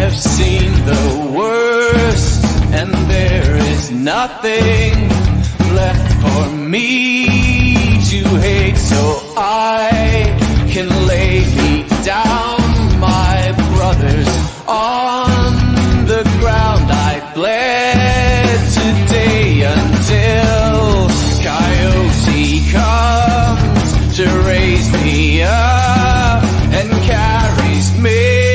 have seen the worst, and there is nothing left for me to hate, so I can lay me down, my brothers, on the ground. I bled today until Coyote comes to raise me up and carries me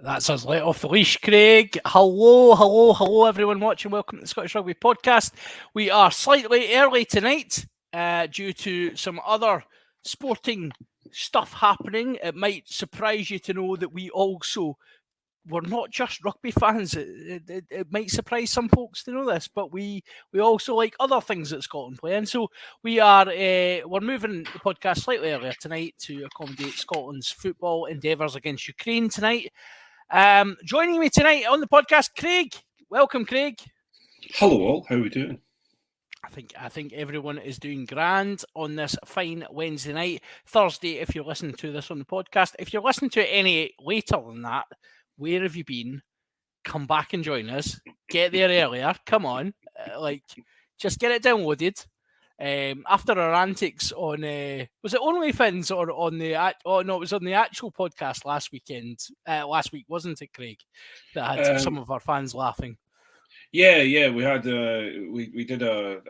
That's us let off the leash, Craig. Hello, everyone watching. Welcome to the Scottish Rugby Podcast. We are slightly early tonight due to some other sporting stuff happening. It might surprise you to know that we also we're not just rugby fans. It might surprise some folks to know this, but we also like other things that Scotland play. And so we're moving the podcast slightly earlier tonight to accommodate Scotland's football endeavours against Ukraine tonight. Joining me tonight on the podcast, Craig. Welcome, Craig. Hello all, how are we doing? I think everyone is doing grand on this fine Wednesday night. Thursday, if you're listening to this on the podcast. If you're listening to it any later than that, where have you been? Come back and join us. Get there earlier. Come on. Just get it downloaded. After our antics on, was it OnlyFins or on the, it was on the actual podcast last week, wasn't it, Craig? That had some of our fans laughing. Yeah, we had we did a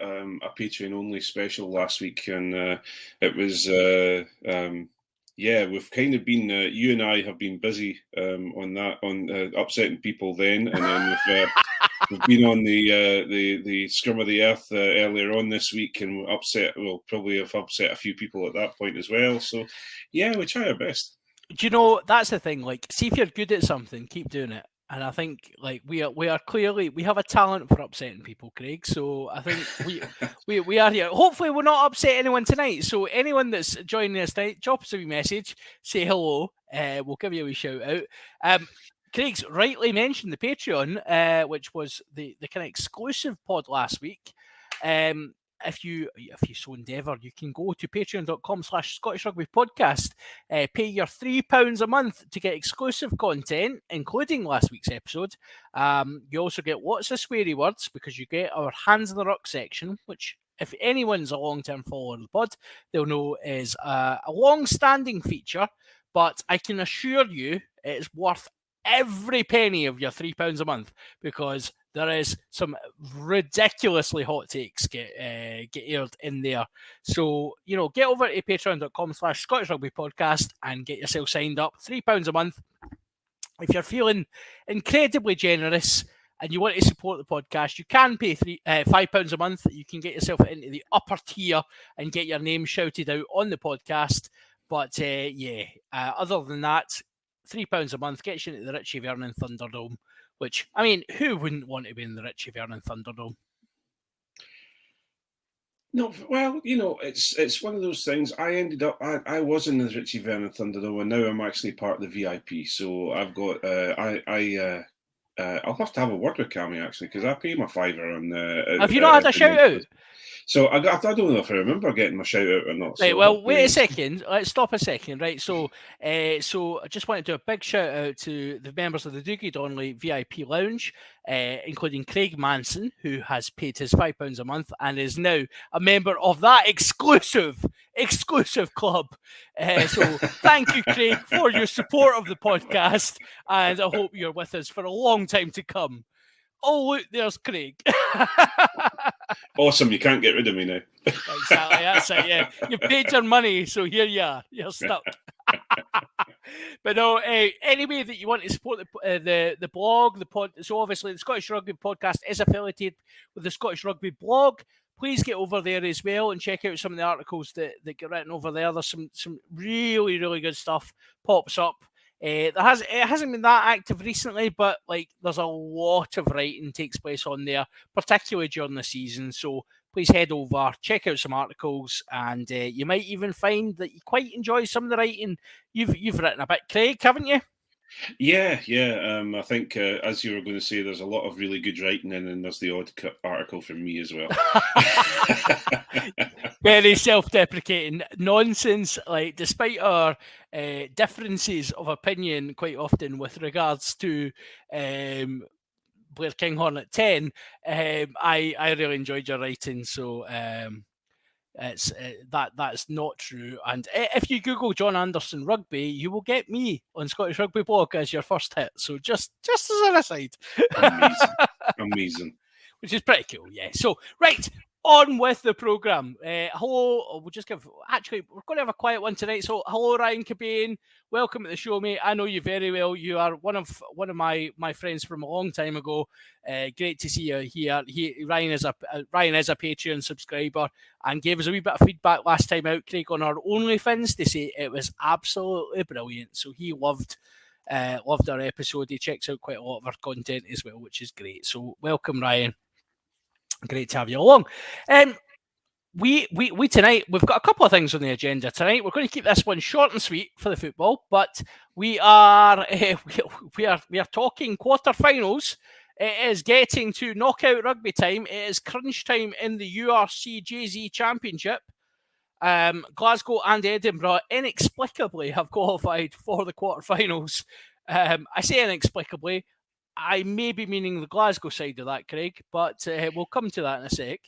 Patreon only special last week, and it was we've kind of been you and I have been busy on that, on upsetting people then, and then we've been on the scrum of the earth earlier on this week, and probably have upset a few people at that point as well. So yeah, we try our best. Do you know, that's the thing? Like, see if you're good at something, keep doing it. And I think we are clearly, we have a talent for upsetting people, Craig. So I think we are here. Hopefully we'll not upset anyone tonight. So anyone that's joining us tonight, drop us a wee message, say hello. We'll give you a wee shout out. Craig's rightly mentioned the Patreon, which was the kind of exclusive pod last week. If you so endeavour, you can go to patreon.com/Scottish Rugby Podcast, pay your £3 a month to get exclusive content, including last week's episode. You also get lots of sweary words because you get our Hands in the Ruck section, which, if anyone's a long-term follower of the pod, they'll know is a long-standing feature, but I can assure you it's worth every penny of your £3 a month, because there is some ridiculously hot takes get aired in there. So, get over to patreon.com/Scottish Rugby Podcast and get yourself signed up. £3 a month. If you're feeling incredibly generous and you want to support the podcast, you can pay £5 a month. You can get yourself into the upper tier and get your name shouted out on the podcast. But other than that, £3 a month gets you into the Richie Vernon Thunderdome, which, I mean, who wouldn't want to be in the Richie Vernon Thunderdome? No, well, it's one of those things. I was in the Richie Vernon Thunderdome, and now I'm actually part of the VIP. So I've got, I'll have to have a word with Cammy, actually, because I pay my £5 on. Have you not had a shout out? So I don't know if I remember getting my shout out or not. Right, So well, wait a second. Let's stop a second. Right, so I just want to do a big shout out to the members of the Doogie Donnelly VIP Lounge, including Craig Manson, who has paid his £5 a month and is now a member of that exclusive club. So thank you, Craig, for your support of the podcast, and I hope you're with us for a long time to come. Oh, look, there's Craig. Awesome, you can't get rid of me now. Exactly, that's it, yeah. You've paid your money, so here you are. You're stuck. But no, any way that you want to support the blog, the pod, so obviously the Scottish Rugby podcast is affiliated with the Scottish Rugby blog. Please get over there as well and check out some of the articles that get written over there. There's some really, really good stuff pops up. It hasn't been that active recently, but like there's a lot of writing takes place on there, particularly during the season. So please head over, check out some articles, and you might even find that you quite enjoy some of the writing you've written a bit, Craig, haven't you? Yeah. I think, as you were going to say, there's a lot of really good writing in, and there's the odd article from me as well. Very self-deprecating nonsense. Like, despite our differences of opinion quite often with regards to Blair Kinghorn at 10, I really enjoyed your writing. So it's that's not true. And if you Google John Anderson Rugby, you will get me on Scottish Rugby Blog as your first hit. So just as an aside. Amazing. Which is pretty cool, yeah. So, right, on with the programme. Hello, we'll just give... Actually, we're going to have a quiet one tonight. So, hello, Ryan Cabane. Welcome to the show, mate. I know you very well. You are one of my friends from a long time ago. Great to see you here. Ryan is a Patreon subscriber and gave us a wee bit of feedback last time out, Craig, on our OnlyFans to say it was absolutely brilliant. So, he loved our episode. He checks out quite a lot of our content as well, which is great. So, welcome, Ryan. Great to have you along. We tonight, we've got a couple of things on the agenda tonight. We're going to keep this one short and sweet for the football, but we are talking quarter-finals. It is getting to knockout rugby time. It is crunch time in the URC JZ Championship. Glasgow and Edinburgh inexplicably have qualified for the quarter-finals. I say inexplicably. I may be meaning the Glasgow side of that, Craig, but we'll come to that in a sec.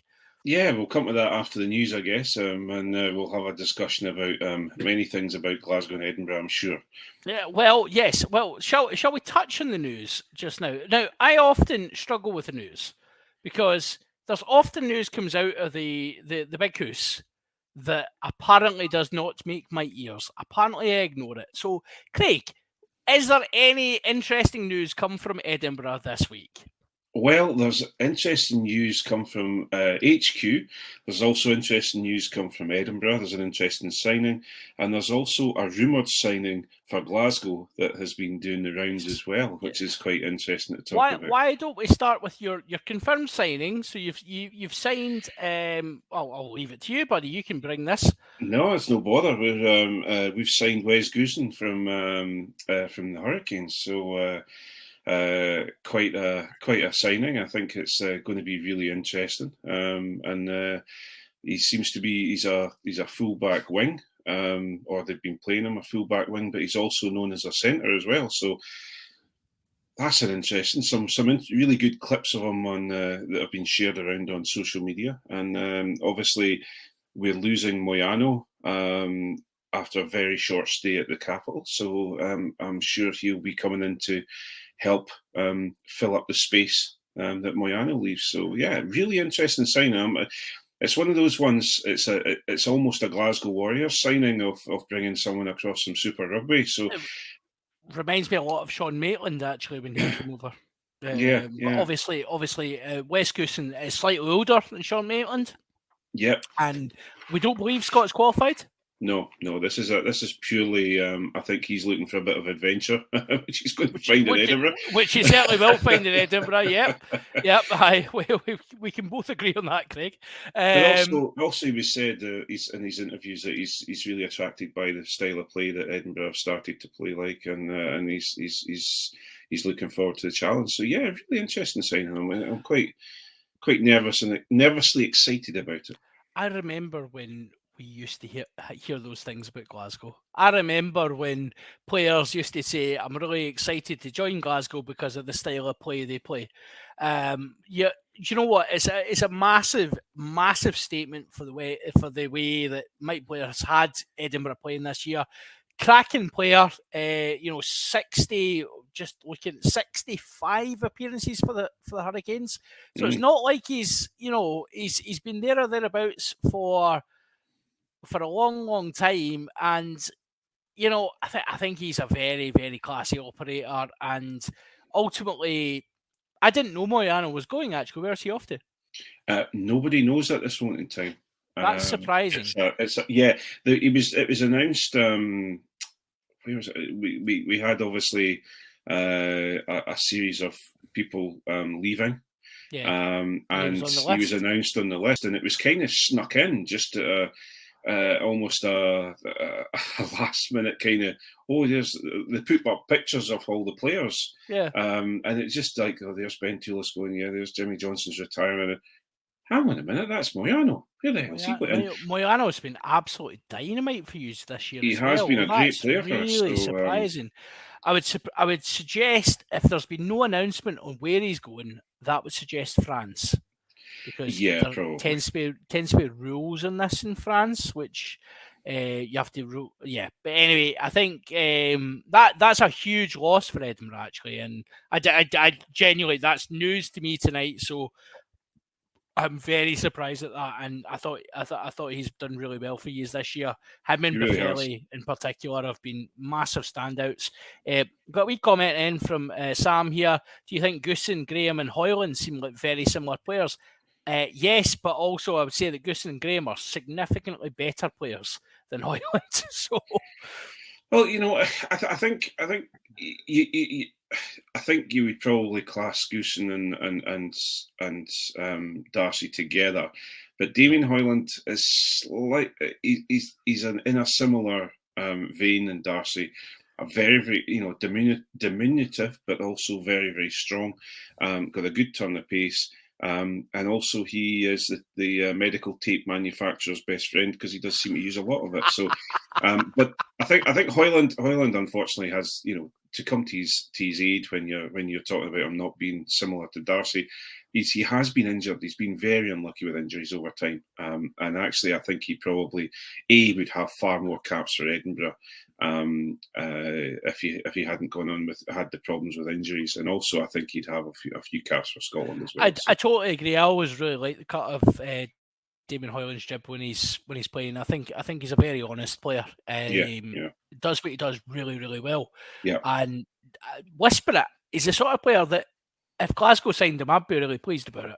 Yeah, we'll come to that after the news, I guess, and we'll have a discussion about many things about Glasgow and Edinburgh, I'm sure. Yeah, well, yes. Well, shall we touch on the news just now? Now, I often struggle with the news because there's often news comes out of the big house that apparently does not make my ears. Apparently, I ignore it. So, Craig, is there any interesting news come from Edinburgh this week? Well, there's interesting news come from HQ. There's also interesting news come from Edinburgh. There's an interesting signing. And there's also a rumoured signing for Glasgow that has been doing the rounds as well, which is quite interesting to talk about. Why don't we start with your confirmed signing? So you've signed... I'll leave it to you, buddy. You can bring this. No, it's no bother. We've signed Wes Goosen from the Hurricanes. So... quite a signing. I think it's going to be really interesting. And he seems to be he's a full-back wing, or they've been playing him a full-back wing, but he's also known as a centre as well. So that's an interesting. Some really good clips of him on that have been shared around on social media. And obviously we're losing Moyano after a very short stay at the capital. So I'm sure he'll be coming in to help fill up the space that Moyano leaves. So yeah, really interesting signing. It's one of those ones. It's almost a Glasgow Warriors signing of bringing someone across from Super Rugby. So it reminds me a lot of Sean Maitland actually when he came over. Yeah. But obviously, Wes Goosen is slightly older than Sean Maitland. Yep. And we don't believe Scott's qualified. No. This is purely. I think he's looking for a bit of adventure, which he's going to find in Edinburgh. Which he certainly will find in Edinburgh. Yep. We can both agree on that, Craig. But also, he said in his interviews that he's really attracted by the style of play that Edinburgh have started to play like, and he's looking forward to the challenge. So yeah, really interesting signing. I'm quite nervous and nervously excited about it. I remember when we used to hear those things about Glasgow. I remember when players used to say, "I'm really excited to join Glasgow because of the style of play they play." Yeah, you know what? It's a massive statement for the way that Mike Blair's had Edinburgh playing this year. Cracking player, 60, just looking at 65 appearances for the Hurricanes. So it's not like he's been there or thereabouts for a long time, and I think he's a very, very classy operator, and ultimately, I didn't know Moyano was going. Actually, where's he off to? Nobody knows at this moment in time. That's surprising. It was announced. Where was it? We had obviously a series of people leaving. Yeah. And he was announced on the list, and it was kind of snuck in just almost a last minute kind of, they put up pictures of all the players. Yeah. And it's just like, there's Ben Toulis going, there's Jimmy Johnson's retirement. Hang on a minute, that's Moyano. Where the hell's he going? Moyano's been absolutely dynamite for you this year. He has been a great player for us. Really surprising. I would suggest, if there's been no announcement on where he's going, that would suggest France, because there tends to be rules in this in France, which you have to rule. Yeah, but anyway, I think that's a huge loss for Edinburgh actually, and I genuinely, that's news to me tonight. So I'm very surprised at that, and I thought he's done really well for you this year. Him and Buffelli in particular have been massive standouts. Got a wee comment in from Sam here. Do you think Goosen, Graham, and Hoyland seem like very similar players? Yes, but also I would say that Goosen and Graham are significantly better players than Hoyland. So, well, I think you would probably class Goosen and Darcy together, but Damien Hoyland is he's in a similar vein than Darcy. A very, very diminutive, but also very, very strong. Got a good turn of pace. And also he is the medical tape manufacturer's best friend, because he does seem to use a lot of it. So, but I think Hoyland unfortunately has, to come to his aid when you're talking about him not being similar to Darcy. He has been injured. He's been very unlucky with injuries over time. And actually, I think he probably would have far more caps for Edinburgh if he hadn't gone on had the problems with injuries. And also, I think he'd have a few caps for Scotland as well. I totally agree. I always really like the cut of Damien Hoyland's jib when he's playing. I think he's a very honest player. Does what he does really, really well. Yeah. And Whisper it, he's the sort of player that if Glasgow signed him, I'd be really pleased about it.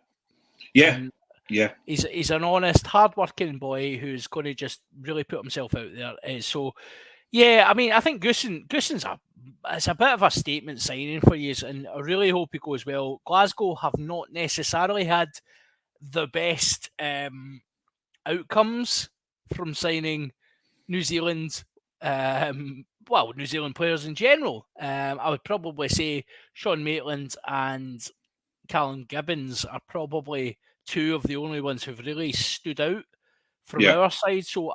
Yeah. Yeah. He's an honest, hard-working boy who's going to just really put himself out there. So, yeah, I mean, I think Goosen's it's a bit of a statement signing for you, and I really hope he goes well. Glasgow have not necessarily had the best outcomes from signing New Zealand, New Zealand players in general. I would probably say Sean Maitland and Callum Gibbons are probably two of the only ones who've really stood out from our side. So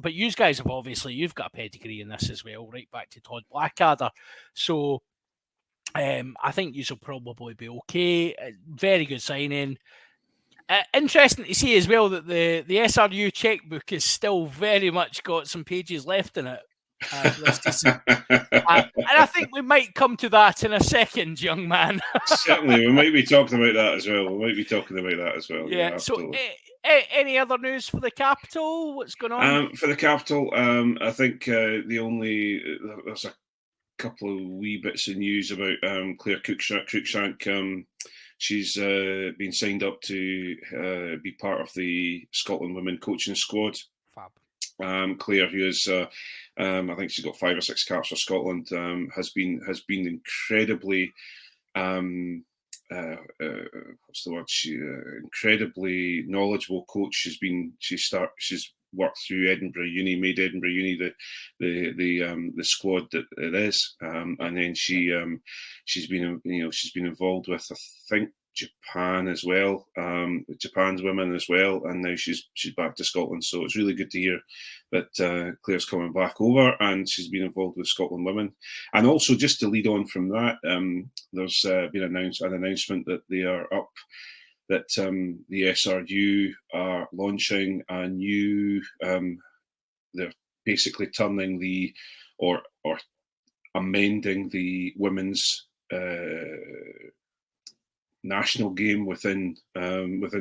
but you guys have you've got a pedigree in this as well, right back to Todd Blackadder. So I think you will probably be okay. Very good signing. Interesting to see as well that the SRU checkbook has still very much got some pages left in it. And I think we might come to that in a second, young man. Certainly, we might be talking about that as well. Yeah, so any other news for the capital? What's going on? For the capital, I think there's a couple of wee bits of news about Claire Cruikshank. She's been signed up to be part of the Scotland women coaching squad. Fab. Claire, who is, I think she's got 5 or 6 caps for Scotland, has been incredibly, what's the word? Incredibly knowledgeable coach. She's worked through Edinburgh Uni, made Edinburgh Uni the squad that it is, and then she's been involved with, I think, Japan as well, Japan's women as well, and now she's back to Scotland. So it's really good to hear that Claire's coming back over and she's been involved with Scotland women. And also, just to lead on from that, there's been an announcement that they are up, that the SRU are launching a new, they're basically turning or amending the women's national game within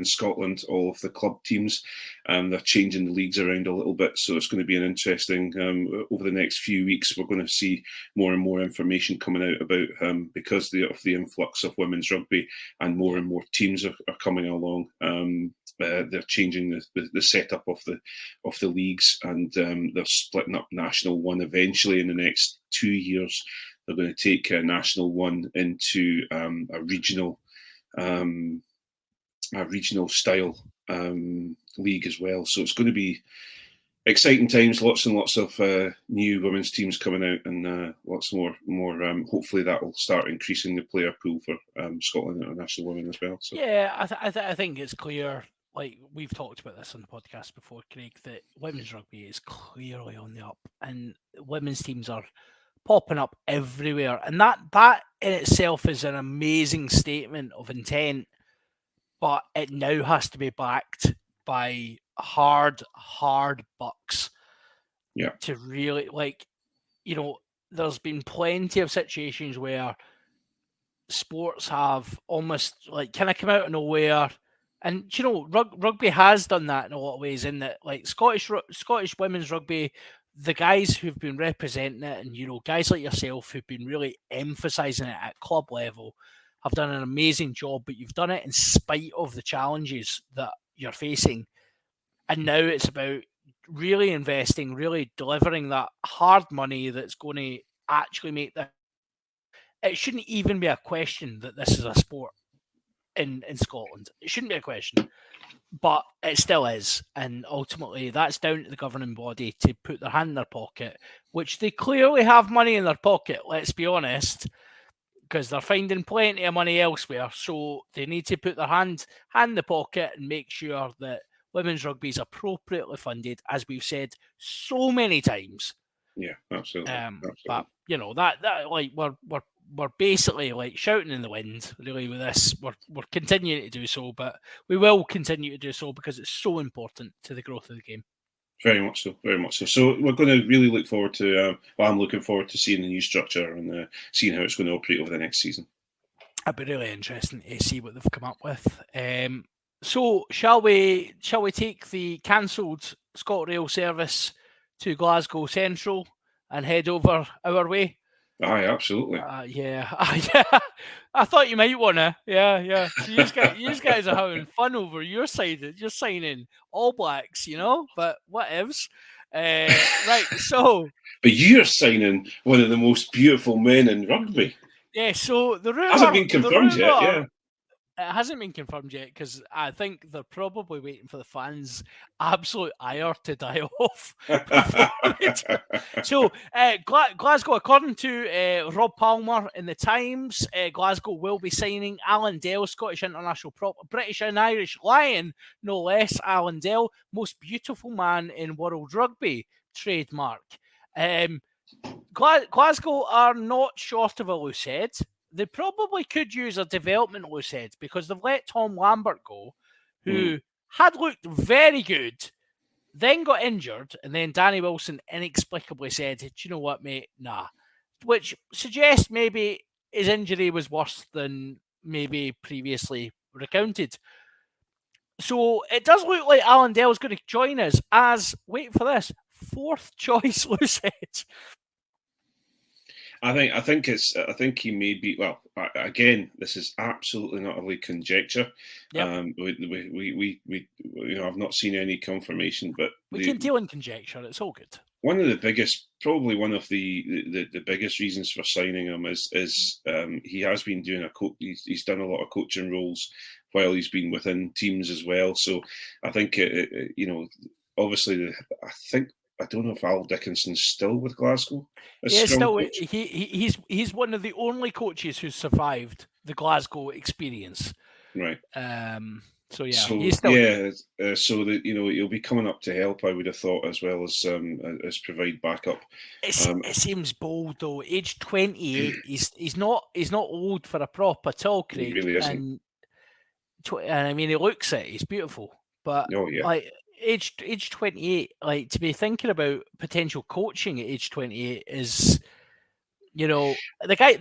Scotland. All of the club teams, they're changing the leagues around a little bit, so it's going to be an interesting, over the next few weeks we're going to see more and more information coming out about, because of the influx of women's rugby and more teams are coming along. They're changing the setup of the leagues, and they're splitting up National 1 eventually in the next 2 years. They're going to take National 1 into a regional style league as well. So it's going to be exciting times, lots and lots of new women's teams coming out, and lots more. Hopefully that will start increasing the player pool for Scotland International Women as well. So. Yeah, I think it's clear, like we've talked about this on the podcast before, Craig, that women's rugby is clearly on the up, and women's teams are popping up everywhere, and that in itself is an amazing statement of intent, but it now has to be backed by hard bucks. Yeah, to really, there's been plenty of situations where sports have almost kind of come out of nowhere, and rugby has done that in a lot of ways, in that Scottish women's rugby, the guys who've been representing it, and guys like yourself who've been really emphasising it at club level, have done an amazing job. But you've done it in spite of the challenges that you're facing, and now it's about really investing, really delivering that hard money that's going to actually make this. It shouldn't even be a question that this is a sport in Scotland. It shouldn't be a question. But it still is, and ultimately that's down to the governing body to put their hand in their pocket, which they clearly have money in their pocket, let's be honest, because they're finding plenty of money elsewhere. So they need to put their hand in the pocket and make sure that women's rugby is appropriately funded, as we've said so many times. Yeah, absolutely. But we're basically shouting in the wind, really, with this. We're continuing to do so, but we will continue to do so because it's so important to the growth of the game. Very much so, very much so. So we're going to really look forward to, I'm looking forward to seeing the new structure and seeing how it's going to operate over the next season. It'd be really interesting to see what they've come up with. So shall we take the cancelled ScotRail service to Glasgow Central and head over our way? Aye, absolutely. Yeah. I thought you might want to. Yeah. So you guys are having fun over your side. You're signing All Blacks, but whatevs. Right, so. But you're signing one of the most beautiful men in rugby. Yeah, so the rumour hasn't been confirmed yet, yeah. It hasn't been confirmed yet because I think they're probably waiting for the fans' absolute ire to die off. So, Glasgow, according to Rob Palmer in the Times, Glasgow will be signing Alan Dell, Scottish international prop, British and Irish Lion, no less. Alan Dell, most beautiful man in world rugby, trademark. Glasgow are not short of a loose head. They probably could use a development loose head because they've let Tom Lambert go, who had looked very good, then got injured, and then Danny Wilson inexplicably said, "Do you know what, mate? Nah." Which suggests maybe his injury was worse than maybe previously recounted. So it does look like Alan Dell's going to join us as, wait for this, fourth choice loose head. I think he may be. Well, again, this is absolutely not only conjecture. Yep. I've not seen any confirmation, but we can deal in conjecture. It's all good. One of the biggest, probably one of the biggest reasons for signing him is he has been doing he's done a lot of coaching roles while he's been within teams as well. So I think obviously I don't know if Al Dickinson's still with Glasgow. Yeah, still. He's one of the only coaches who's survived the Glasgow experience. Right. So yeah, So he's still so that he'll be coming up to help, I would have thought, as well as provide backup. It seems bold though. Age 28, he's not old for a prop at all, He Craig. really isn't. And I mean, he looks it. He's beautiful, but Oh yeah. like age 28, like to be thinking about potential coaching at age 28 is, the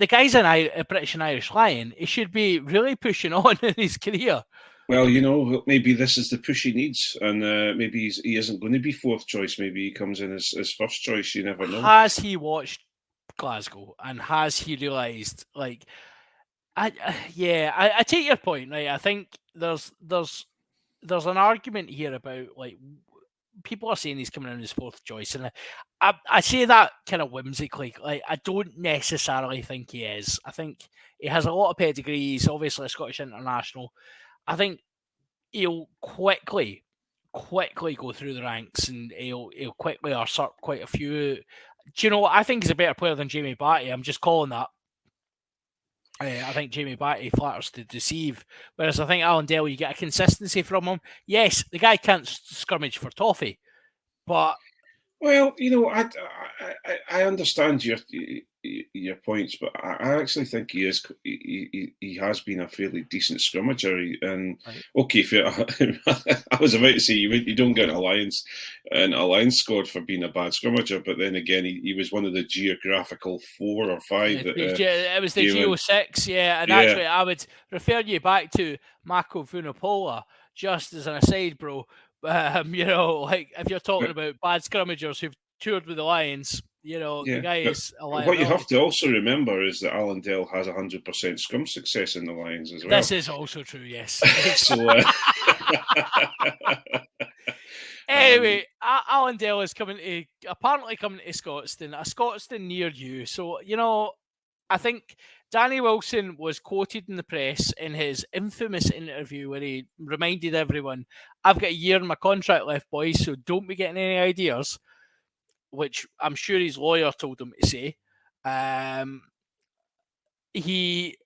guy's a British and Irish Lion. He should be really pushing on in his career. Well, maybe this is the push he needs, and maybe he isn't going to be fourth choice. Maybe he comes in as first choice. You never know. Has he watched Glasgow and has he realised, like, I take your point, right? I think there's an argument here about, like, people are saying he's coming in as fourth choice, and I say that kind of whimsically. Like, I don't necessarily think he is. I think he has a lot of pedigree. He's obviously a Scottish international. I think he'll quickly go through the ranks, and he'll quickly usurp quite a few. Do you know what? I think he's a better player than Jamie Batty. I'm just calling that. I think Jamie Batty flatters to deceive, whereas I think Alan Dell, you get a consistency from him. Yes, the guy can't scrimmage for toffee, but well, I understand your points, but I actually think he is. He has been a fairly decent scrummager, and right. Okay, I was about to say you don't get an alliance scored for being a bad scrummager, but then again, he was one of the geographical 4 or 5. It was the Geo 6, yeah, and actually I would refer you back to Mako Vunipola, just as an aside, bro. Like, if you're talking about bad scrummagers who've toured with the Lions, the guy is a liability. What you have to also remember is that Alan Dell has 100% scrum success in the Lions as well. This is also true, yes. So, anyway, Alan Dell is apparently coming to Scotstoun, a Scotstoun near you. So, I think Danny Wilson was quoted in the press in his infamous interview where he reminded everyone, I've got a year in my contract left, boys, so don't be getting any ideas, which I'm sure his lawyer told him to say. He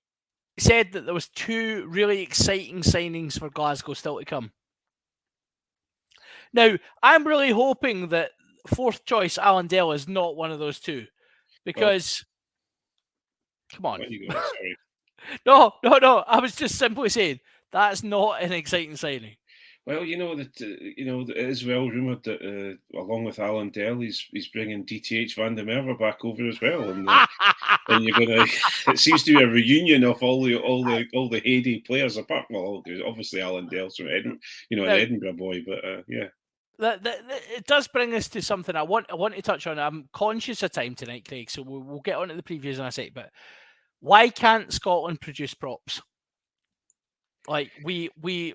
said that there was 2 really exciting signings for Glasgow still to come. Now, I'm really hoping that fourth choice Alan Dell is not one of those 2, because... Come on. Sorry. No. I was just simply saying that's not an exciting signing. Well, it is well rumoured that along with Alan Dell, he's bringing DTH Van der Merwe back over as well, and you're gonna. It seems to be a reunion of all the heyday players apart. Well, obviously Alan Dell's from Edinburgh, an Edinburgh boy, but yeah. It does bring us to something I want to touch on. I'm conscious of time tonight, Craig, so we'll get on to the previews in a sec. But why can't Scotland produce props? Like, we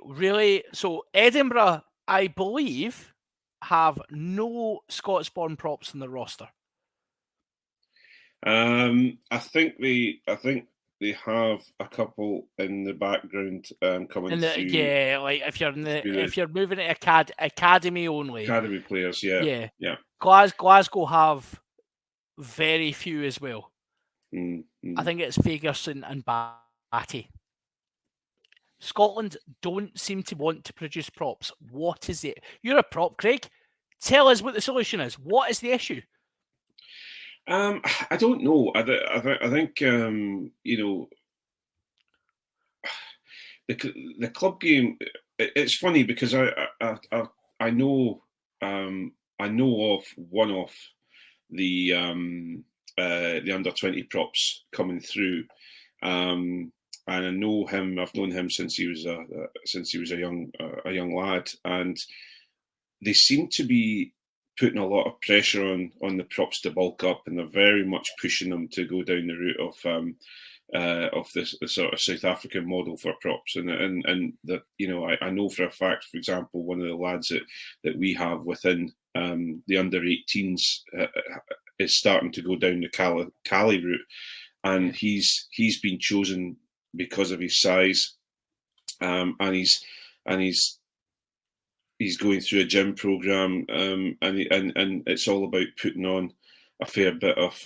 really... So Edinburgh, I believe, have no Scots-born props in the roster. I think they have a couple in the background coming through. Yeah, like if you're moving to academy only. Academy players, yeah. Glasgow have very few as well. Mm-hmm. I think it's Fagerson and Batty. Scotland don't seem to want to produce props. What is it? You're a prop, Craig. Tell us what the solution is. What is the issue? I don't know. I think the club game. It's funny because I know of one of the under 20 props coming through, and I know him. I've known him since he was a young lad, and they seem to be putting a lot of pressure on the props to bulk up, and they're very much pushing them to go down the route of this sort of South African model for props, and that I know for a fact, for example, one of the lads that we have within the under 18s is starting to go down the Cali route, and he's been chosen because of his size, and he's going through a gym program, and it's all about putting on a fair bit of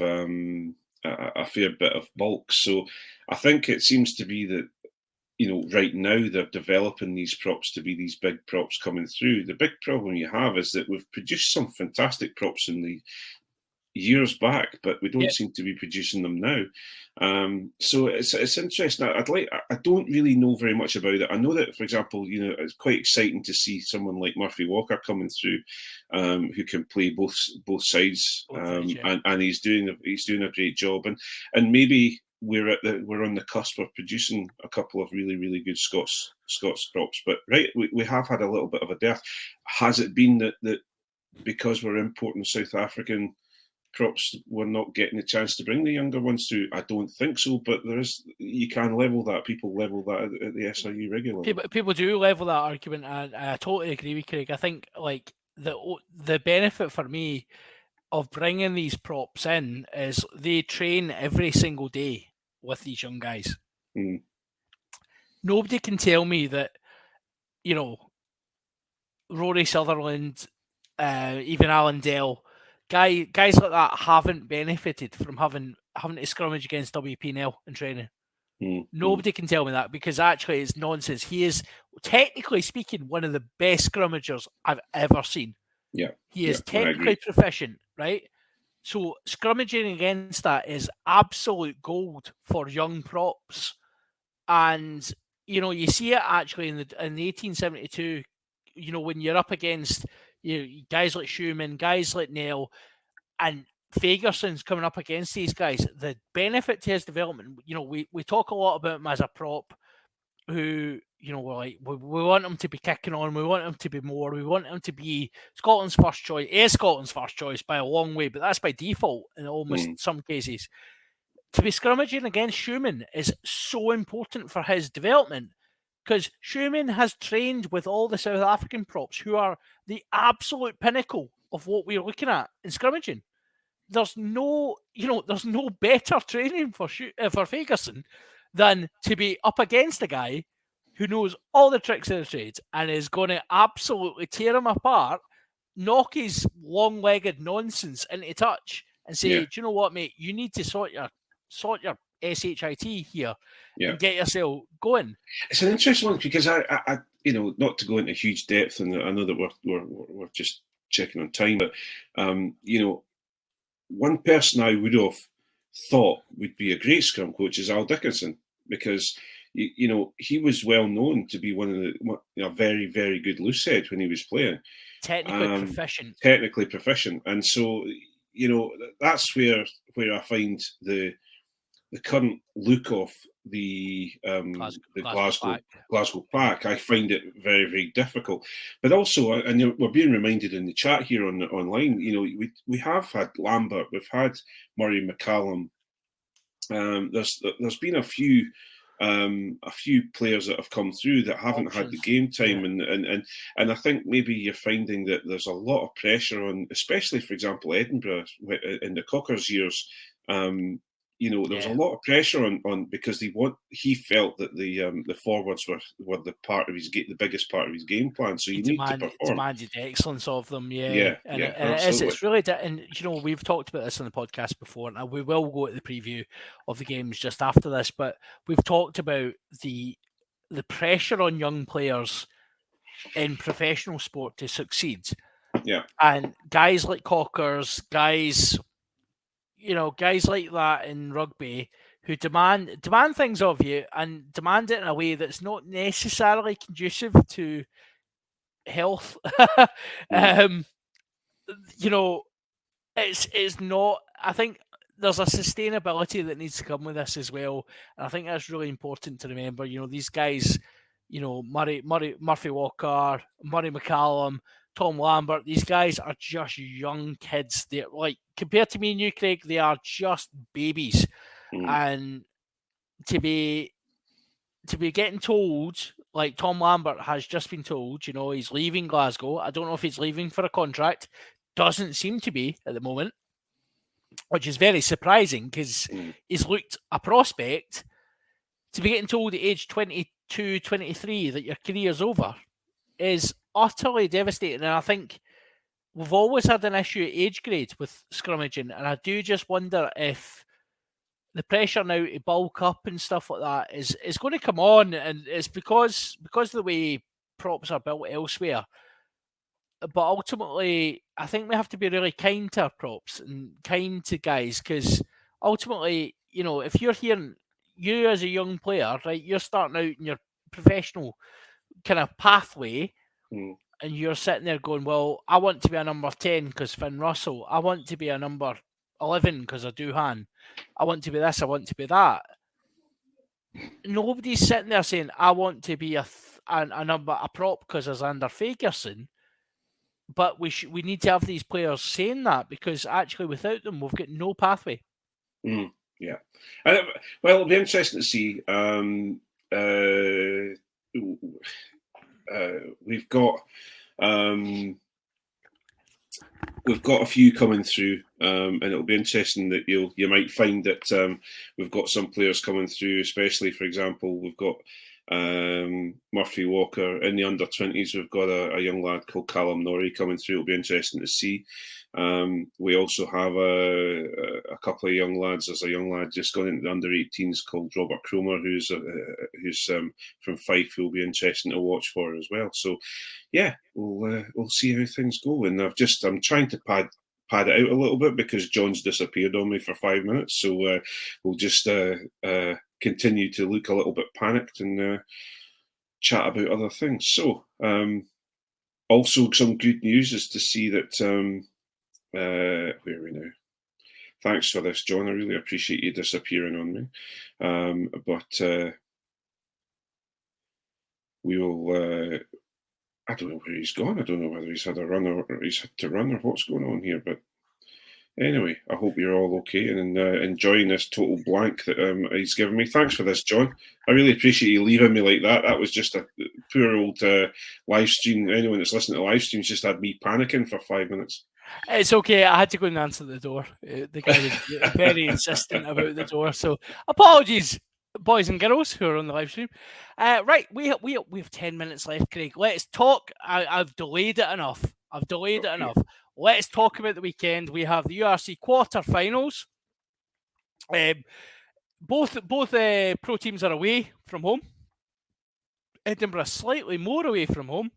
bulk. So I think it seems to be that right now they're developing these props to be these big props coming through. The big problem you have is that we've produced some fantastic props in the years back, but we don't seem to be producing them now. So it's interesting. I don't really know very much about it. I know that, for example, it's quite exciting to see someone like Murphy Walker coming through, who can play both sides, and he's doing a great job, and maybe we're on the cusp of producing a couple of really, really good Scots props. But we have had a little bit of a dearth. Has it been that because we're importing South African props, we're not getting the chance to bring the younger ones through? I don't think so, but you can level that. People level that at the SIU regularly. People do level that argument, and I totally agree with Craig. I think like the benefit for me of bringing these props in is they train every single day with these young guys. Nobody can tell me that, Rory Sutherland, even Alan Dell, guys like that haven't benefited from having to scrummage against WPNL in training. Nobody can tell me that, because actually it's nonsense. He is, technically speaking, one of the best scrummagers I've ever seen. Yeah, he is technically proficient, right? So scrummaging against that is absolute gold for young props, and you see it actually in the 1872. When you're up against guys like Schumann, guys like Nell, and Fagerson's coming up against these guys, the benefit to his development, we talk a lot about him as a prop who, we're like, we want him to be kicking on, we want him to be more, we want him to be Scotland's first choice. He is Scotland's first choice by a long way, but that's by default in almost some cases. To be scrummaging against Schumann is so important for his development, because Schumann has trained with all the South African props who are the absolute pinnacle of what we're looking at in scrummaging. There's no better training for Fagerson than to be up against a guy who knows all the tricks of the trade and is going to absolutely tear him apart, knock his long-legged nonsense into touch, and say, "Do you know what, mate? You need to sort your SHIT here and get yourself going." It's an interesting one, because I not to go into huge depth, and I know that we're just checking on time, but one person I would have thought would be a great scrum coach is Al Dickinson, because he was well known to be a very, very good loose head when he was playing. Technically proficient, and so that's where I find the current look of the Glasgow pack. I find it very, very difficult. But also, and we're being reminded in the chat here online, we have had Lambert, we've had Murray McCallum. There's been a few players that have come through that haven't had the game time, and I think maybe you're finding that there's a lot of pressure on, especially, for example, Edinburgh in the Cockers years. There was a lot of pressure on because he felt that the forwards were the biggest part of his game plan. So you need to perform. Demanded excellence of them, and it's really, and we've talked about this on the podcast before, and we will go at the preview of the games just after this. But we've talked about the pressure on young players in professional sport to succeed. Yeah, and guys like Cockers, guys like that in rugby who demand things of you and demand it in a way that's not necessarily conducive to health. It's not. I think there's a sustainability that needs to come with this as well, and I think that's really important to remember. These guys, Murphy Walker, Murray McCallum, Tom Lambert, these guys are just young kids. They're like, compared to me and you, Craig, they are just babies. And to be getting told, like Tom Lambert has just been told, he's leaving Glasgow. I don't know if he's leaving for a contract. Doesn't seem to be at the moment, which is very surprising because he's looked a prospect. To be getting told at age 22, 23 that your career's over is utterly devastating. And I think we've always had an issue at age grade with scrummaging, and I do just wonder if the pressure now to bulk up and stuff like that is going to come on, and it's because of the way props are built elsewhere. But ultimately, I think we have to be really kind to our props and kind to guys, because ultimately, if you're hearing you as a young player, right, you're starting out in your professional kind of pathway, and you're sitting there going, well, I want to be a number 10 because Finn Russell. I want to be a number 11 because of Duhan. I want to be this. I want to be that. Nobody's sitting there saying, I want to be a prop because of Xander Fagerson. But we need to have these players saying that, because actually without them, we've got no pathway. Yeah. Well, it'll be interesting to see. We've got a few coming through, and it'll be interesting that you might find that we've got some players coming through, especially, for example, we've got Murphy Walker in the under-20s. We've got a young lad called Callum Norrie coming through. It'll be interesting to see. We also have a couple of young lads. There's a young lad just gone into the under-18s called Robert Cromer, who's from Fife, who will be interesting to watch for as well. So, yeah, we'll see how things go. And I'm trying to pad it out a little bit because John's disappeared on me for 5 minutes. So we'll just continue to look a little bit panicked and chat about other things. So, also some good news is to see that where are we now? Thanks for this, John. I really appreciate you disappearing on me. But we will. I don't know where he's gone. I don't know whether he's had a run or he's had to run or what's going on here. But anyway, I hope you're all okay and enjoying this total blank that he's given me. Thanks for this, John. I really appreciate you leaving me like that. That was just a poor old live stream. Anyone that's listening to live streams just had me panicking for 5 minutes. It's okay. I had to go and answer the door. The guy was very insistent about the door. So apologies, boys and girls who are on the live stream. Right, we have 10 minutes left, Craig. Let's talk. I've delayed it enough. Let's talk about the weekend. We have the URC Quarter Finals. Both pro teams are away from home. Edinburgh slightly more away from home,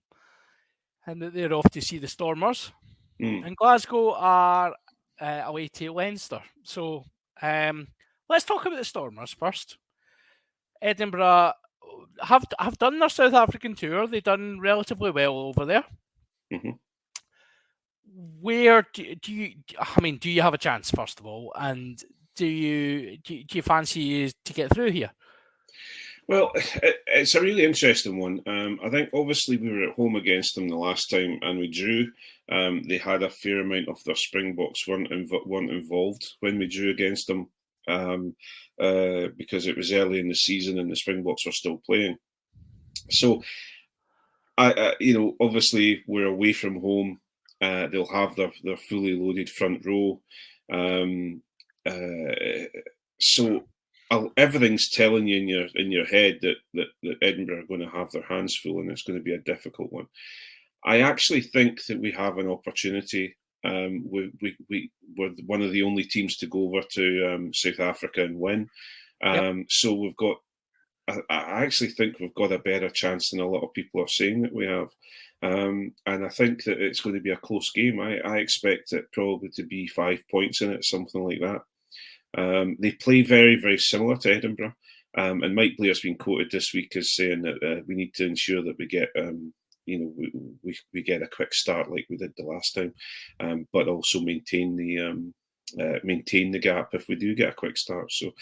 and they're off to see the Stormers. And Glasgow are away to Leinster. So let's talk about the Stormers first. Edinburgh have done their South African tour. They've done relatively well over there. Mm-hmm. Where do you have a chance, first of all, and do you fancy to get through here? Well, it's a really interesting one. I think obviously we were at home against them the last time and we drew. They had a fair amount of their Springboks weren't involved when we drew against them because it was early in the season and the Springboks were still playing. So, obviously we're away from home. They'll have their fully loaded front row. So everything's telling you in your head that Edinburgh are going to have their hands full and it's going to be a difficult one. I actually think that we have an opportunity. We're one of the only teams to go over to South Africa and win. So we've got. I actually think we've got a better chance than a lot of people are saying that we have. And I think that it's going to be a close game. I expect it probably to be 5 points in it, something like that. They play very, very similar to Edinburgh. And Mike Blair's been quoted this week as saying that we need to ensure that we get, we get a quick start like we did the last time, but also maintain the gap if we do get a quick start. So,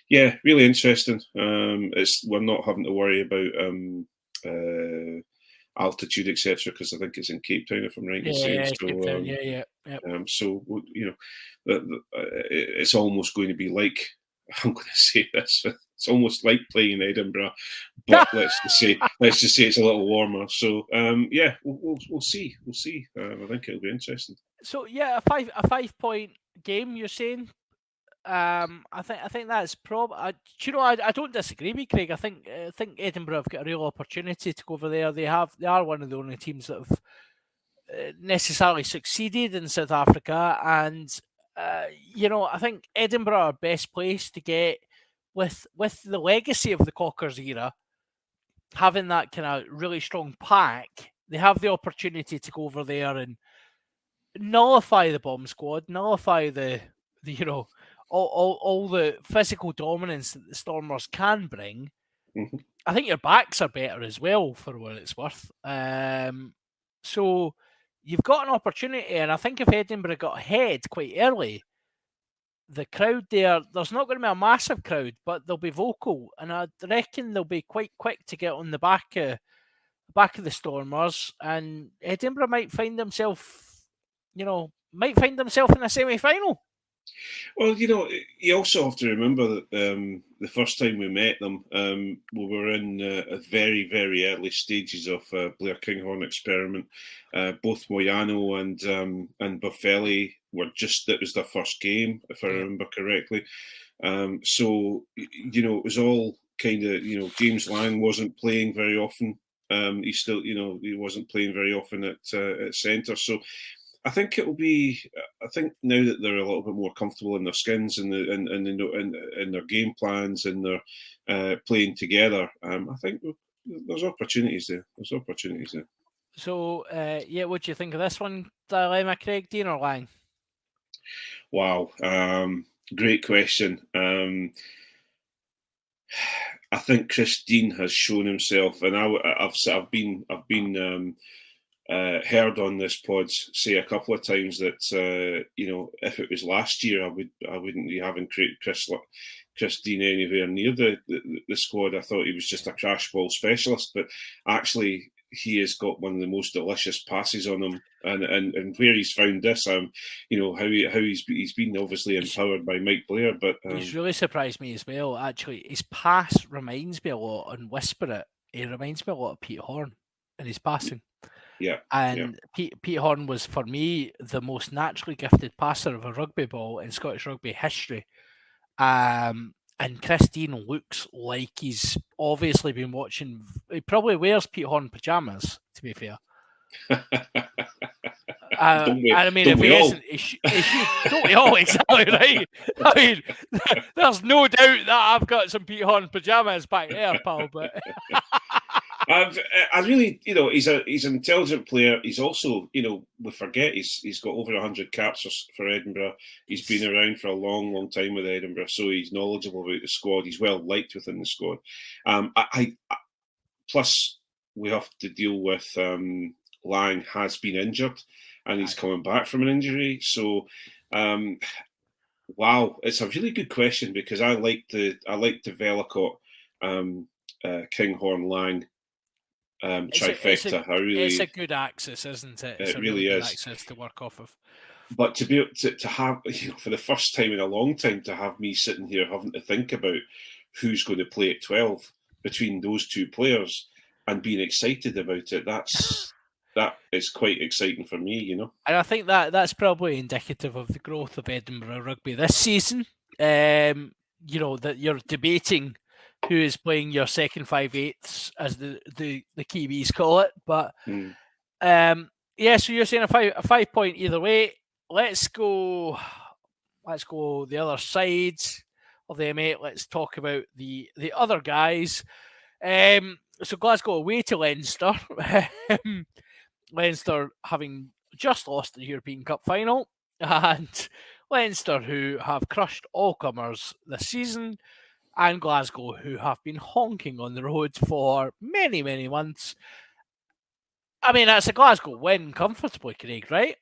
yeah, really interesting. We're not having to worry about altitude, etc., because I think it's in Cape Town, if I'm right in saying. So, Cape Town, yeah. So it's almost going to be like, I'm going to say this, it's almost like playing Edinburgh, but let's just say it's a little warmer. So yeah, we'll see. I think it'll be interesting. So yeah, a 5 point game, you're saying? I think that's probably. I don't disagree with Craig. I think Edinburgh have got a real opportunity to go over there. They are one of the only teams that have necessarily succeeded in South Africa, and I think Edinburgh are best placed to get with the legacy of the Cockers era, having that kind of really strong pack. They have the opportunity to go over there and nullify the bomb squad, nullify the all the physical dominance that the Stormers can bring. Mm-hmm. I think your backs are better as well, for what it's worth. So you've got an opportunity, and I think if Edinburgh got ahead quite early, the crowd there's not going to be a massive crowd, but they'll be vocal, and I reckon they'll be quite quick to get on the back of the Stormers, and Edinburgh might find themselves in a semi-final. Well, you also have to remember that the first time we met them, we were in very, very early stages of Blair Kinghorn experiment. Both Moyano and Buffelli it was their first game, if I remember correctly. So, it was all kind of, James Lang wasn't playing very often. He wasn't playing very often at centre. So I think it'll be. I think now that they're a little bit more comfortable in their skins and in their game plans and they're playing together, I think there's opportunities there. So, what do you think of this one, Dilemma, Craig, Dean or Lang? Wow, great question. I think Chris Dean has shown himself, and I've been heard on this pod say a couple of times that if it was last year, I wouldn't be having Chris Dean anywhere near the squad. I thought he was just a crash ball specialist, but actually he has got one of the most delicious passes on him, and where he's found this, how he's been obviously empowered by Mike Blair, but he's really surprised me as well. Actually, his pass reminds me a lot, and Whisper It. He reminds me a lot of Pete Horn in his passing. Yeah, and yeah. Pete Horn was, for me, the most naturally gifted passer of a rugby ball in Scottish rugby history. And Chris Dean looks like he's obviously been watching. He probably wears Pete Horn pajamas, to be fair. I mean, if he isn't, he should. Don't we all? Exactly right. I mean, there's no doubt that I've got some Pete Horn pajamas back there, pal. But I really, he's an intelligent player. He's also, we forget he's got over 100 caps for Edinburgh. He's been around for a long, long time with Edinburgh, so he's knowledgeable about the squad. He's well liked within the squad. Plus, we have to deal with Lang has been injured, and he's coming back from an injury. So, wow, it's a really good question because I like the Velicott, Kinghorn, Lang trifecta. It's a good axis, isn't it? It's it really is. Axis to work off of. But to be able to have, for the first time in a long time, to have me sitting here having to think about who's going to play at 12 between those two players and being excited about it, that is quite exciting for me, And I think that's probably indicative of the growth of Edinburgh rugby this season. That you're debating who is playing your second 5/8, as the Kiwis call it. But so you're saying a 5 point either way. Let's go the other side of the M8. Let's talk about the other guys. So Glasgow away to Leinster. Leinster having just lost the European Cup final, and Leinster, who have crushed all comers this season, and Glasgow, who have been honking on the road for many, many months. I mean, that's a Glasgow win comfortably, Craig, right?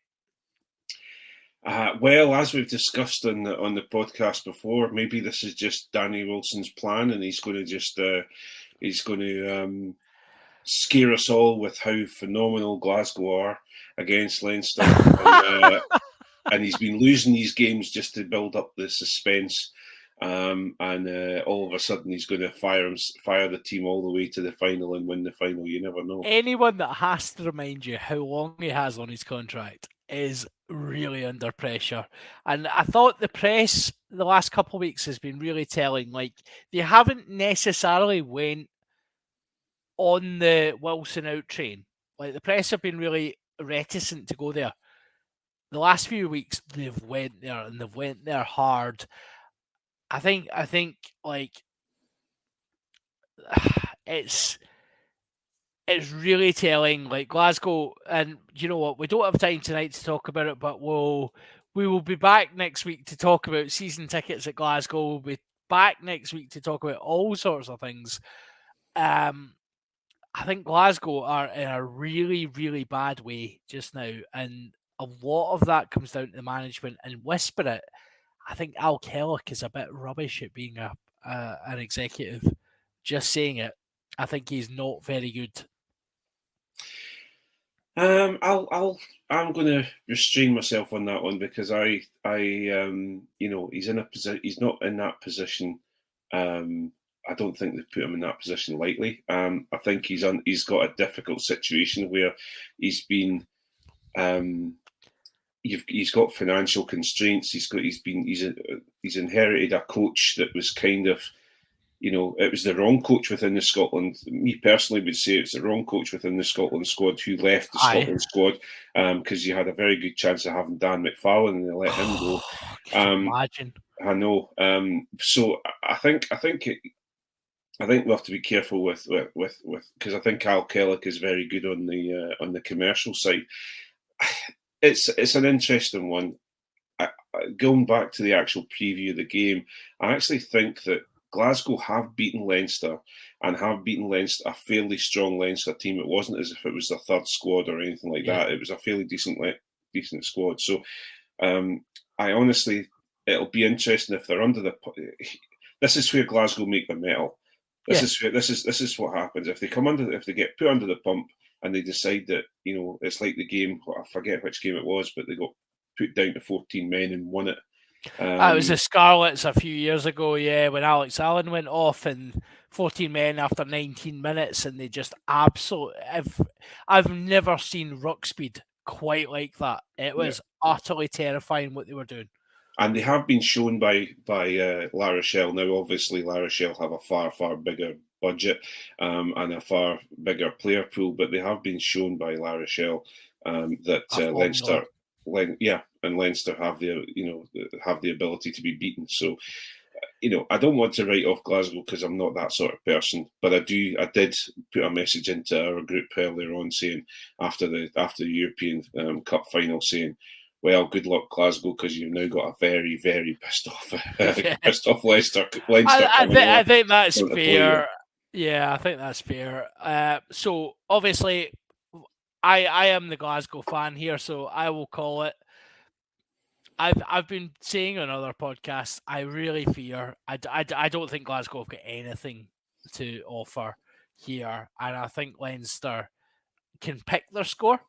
Well, as we've discussed on the podcast before, maybe this is just Danny Wilson's plan, and he's going to scare us all with how phenomenal Glasgow are against Leinster, and he's been losing these games just to build up the suspense. And all of a sudden he's going to fire the team all the way to the final and win the final. You never know. Anyone that has to remind you how long he has on his contract is really under pressure. And I thought the press the last couple of weeks has been really telling. Like, they haven't necessarily went on the Wilson out train. Like, the press have been really reticent to go there. the last few weeks they've went there and they've went there hard. I think like it's really telling. Like Glasgow, and you know what? We don't have time tonight to talk about it, but we will be back next week to talk about season tickets at Glasgow. We'll be back next week to talk about all sorts of things. I think Glasgow are in a really, really bad way just now, and a lot of that comes down to the management. And whisper it, I think Al Kellock is a bit rubbish at being an executive. Just saying it, I think he's not very good. I'm going to restrain myself on that one because he's in a position. He's not in that position. I don't think they've put him in that position lightly. I think he's got a difficult situation where he's been. He's got financial constraints. He's inherited a coach that was kind of, it was the wrong coach within the Scotland. Me personally would say it's the wrong coach within the Scotland squad who left the Scotland squad because you had a very good chance of having Dan McFarlane and they let him go. Imagine. I know. So I think we'll have to be careful with because I think Al Kellock is very good on the commercial side. It's an interesting one. Going back to the actual preview of the game, I actually think that Glasgow have beaten Leinster and have beaten Leinster, a fairly strong Leinster team. It wasn't as if it was their third squad or anything like that. It was a fairly decent squad. So I honestly, it'll be interesting if they're under the. This is where Glasgow make the metal. This is what happens if they get put under the pump and they decide that it's like the game. I forget which game it was, but they got put down to 14 men and won it. It was the Scarlets a few years ago, when Alex Allen went off and 14 men after 19 minutes, and they just absolutely. I've never seen ruck speed quite like that. It was utterly terrifying what they were doing. And they have been shown by La Rochelle. Now, obviously, La Rochelle have a far, far bigger budget and a far bigger player pool, but they have been shown by La Rochelle that Leinster. And Leinster have the ability to be beaten. So, I don't want to write off Glasgow because I'm not that sort of person. But I did put a message into our group earlier on saying after the European Cup final saying, well, good luck Glasgow because you've now got a very, very pissed off Leinster. I think that's fair. Yeah, I think that's fair. So obviously, I am the Glasgow fan here, so I will call it. I've been saying on other podcasts, I really fear. I don't think Glasgow have got anything to offer here, and I think Leinster can pick their score.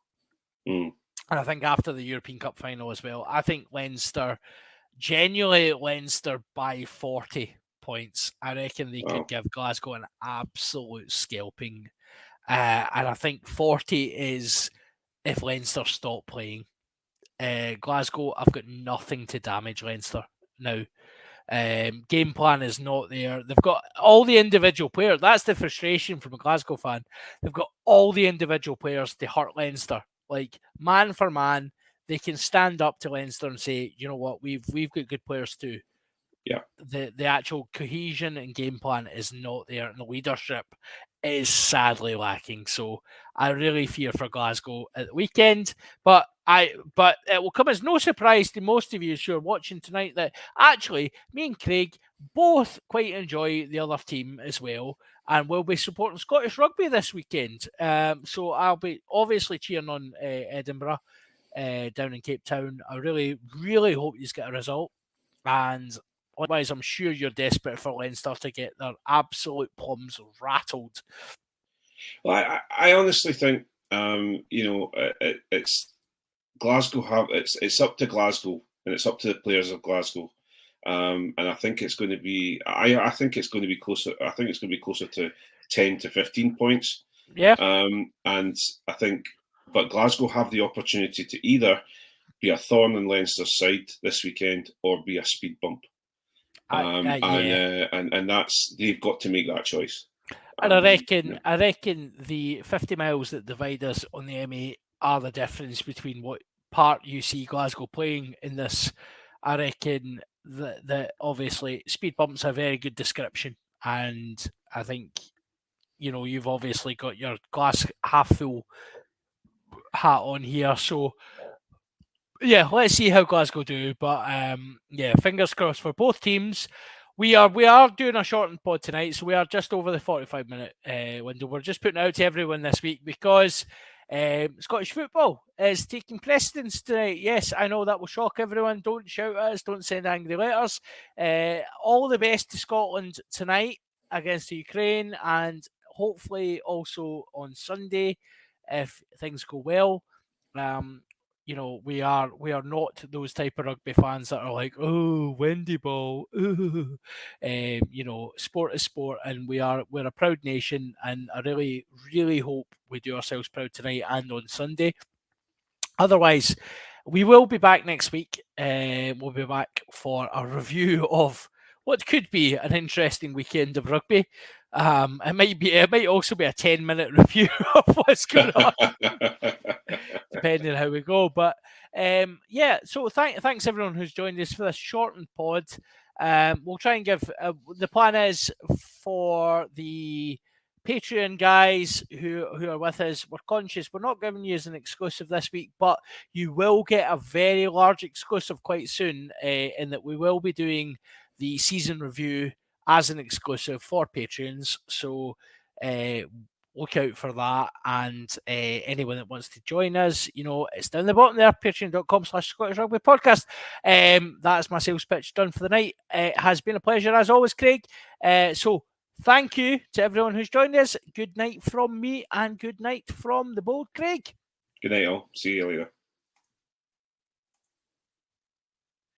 And I think after the European Cup final as well, I think Leinster by 40 points. I reckon they could give Glasgow an absolute scalping. And I think 40 is if Leinster stop playing. Glasgow, I've got nothing to damage Leinster now. Game plan is not there. They've got all the individual players. That's the frustration from a Glasgow fan. They've got all the individual players to hurt Leinster. Like man for man, they can stand up to Leinster and say, you know what, we've got good players too. Yeah. The actual cohesion and game plan is not there, and the leadership is sadly lacking. So I really fear for Glasgow at the weekend. But it will come as no surprise to most of you who are watching tonight that actually me and Craig both quite enjoy the other team as well, and we'll be supporting Scottish rugby this weekend. So I'll be obviously cheering on Edinburgh down in Cape Town. I really, really hope you get a result. And otherwise, I'm sure you're desperate for Leinster to get their absolute plums rattled. Well, I honestly think, it's Glasgow it's up to Glasgow and it's up to the players of Glasgow. And I think it's going to be. I think it's going to be closer. I think it's going to be closer to 10 to 15 points. Yeah. And I think, but Glasgow have the opportunity to either be a thorn in Leinster's side this weekend or be a speed bump. And that's they've got to make that choice. And I reckon the 50 miles that divide us on the MA are the difference between what part you see Glasgow playing in this, I reckon that obviously speed bumps are a very good description, and I think you've obviously got your glass half full hat on here, so yeah, let's see how Glasgow do. But yeah, fingers crossed for both teams. We are doing a shortened pod tonight, so we are just over the 45-minute window. We're just putting it out to everyone this week because Scottish football is taking precedence tonight. Yes, I know that will shock everyone. Don't shout at us. Don't send angry letters. All the best to Scotland tonight against the Ukraine, and hopefully also on Sunday if things go well. We are not those type of rugby fans that are like, oh, windy ball. Sport is sport, and we're a proud nation, and I really, really hope we do ourselves proud tonight and on Sunday. Otherwise, we will be back next week. We'll be back for a review of what could be an interesting weekend of rugby. It might also be a 10-minute review of what's going on, depending on how we go. But yeah, so thanks everyone who's joined us for this shortened pod. We'll try and give the plan is for the Patreon guys who are with us. We're conscious we're not giving you as an exclusive this week, but you will get a very large exclusive quite soon, in that we will be doing the season review as an exclusive for Patreons. So look out for that. And anyone that wants to join us, it's down the bottom there, patreon.com/Scottish Rugby Podcast. That's my sales pitch done for the night. It has been a pleasure as always, Craig. So thank you to everyone who's joined us. Good night from me and good night from the bold Craig. Good night all. See you later.